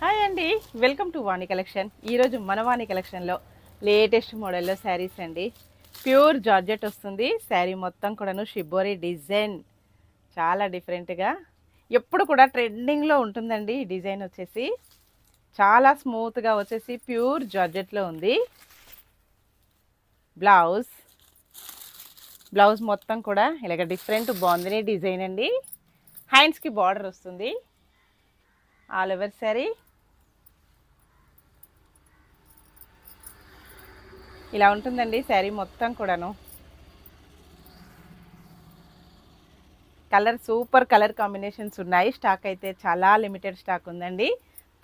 Hi అండి, welcome to Vani collection. ఈరోజు మన వాణి కలెక్షన్లో లేటెస్ట్ మోడల్లో శారీస్ అండి. ప్యూర్ జార్జెట్ వస్తుంది. శారీ మొత్తం కూడాను షిబోరి డిజైన్, చాలా డిఫరెంట్గా ఎప్పుడు కూడా ట్రెండింగ్లో ఉంటుందండి. ఈ డిజైన్ వచ్చేసి చాలా స్మూత్గా వచ్చేసి ప్యూర్ జార్జెట్లో ఉంది. బ్లౌజ్ మొత్తం కూడా ఇలాగ డిఫరెంట్ బాగుంది డిజైన్ అండి. హ్యాండ్స్కి బార్డర్ వస్తుంది. ఆల్ ఓవర్ శారీ ఇలా ఉంటుందండి. శారీ మొత్తం కూడాను సూపర్ కలర్ కాంబినేషన్స్ ఉన్నాయి. స్టాక్ అయితే చాలా లిమిటెడ్ స్టాక్ ఉందండి.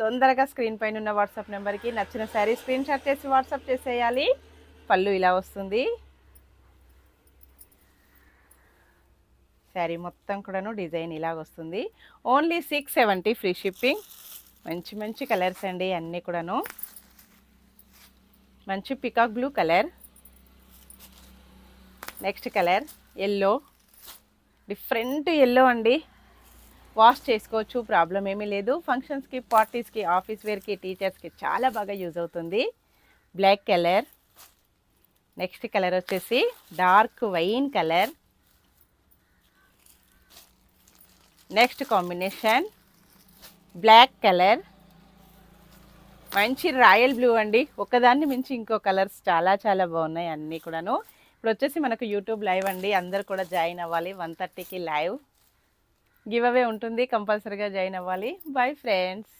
తొందరగా స్క్రీన్ పైన ఉన్న వాట్సాప్ నెంబర్కి నచ్చిన శారీ స్క్రీన్ షాట్ చేసి వాట్సాప్ చేసేయాలి. పళ్ళు ఇలా వస్తుంది. శారీ మొత్తం కూడాను డిజైన్ ఇలాగ వస్తుంది. Only 670 free shipping. మంచి మంచి కలర్స్ అండి అన్నీ కూడాను. మంచి peacock blue colour, next colour yellow, different yellow అండి. వాష్ చేసుకోవచ్చు, ప్రాబ్లం ఏమీ లేదు. ఫంక్షన్స్కి, పార్టీస్కి, ఆఫీస్ వేర్కి, టీచర్స్కి చాలా బాగా యూజ్ అవుతుంది. బ్లాక్ కలర్, నెక్స్ట్ కలర్ వచ్చేసి dark wine colour, next combination black colour, మంచి రాయల్ బ్లూ అండి. ఒకదాన్ని మించి ఇంకో కలర్స్ చాలా చాలా బాగున్నాయి అన్నీ కూడాను. ఇప్పుడు వచ్చేసి మనకు యూట్యూబ్ లైవ్ అండి. అందరు కూడా జాయిన్ అవ్వాలి. 1:30కి లైవ్ గివ్ అవే ఉంటుంది. కంపల్సరీగా జాయిన్ అవ్వాలి. Bye friends.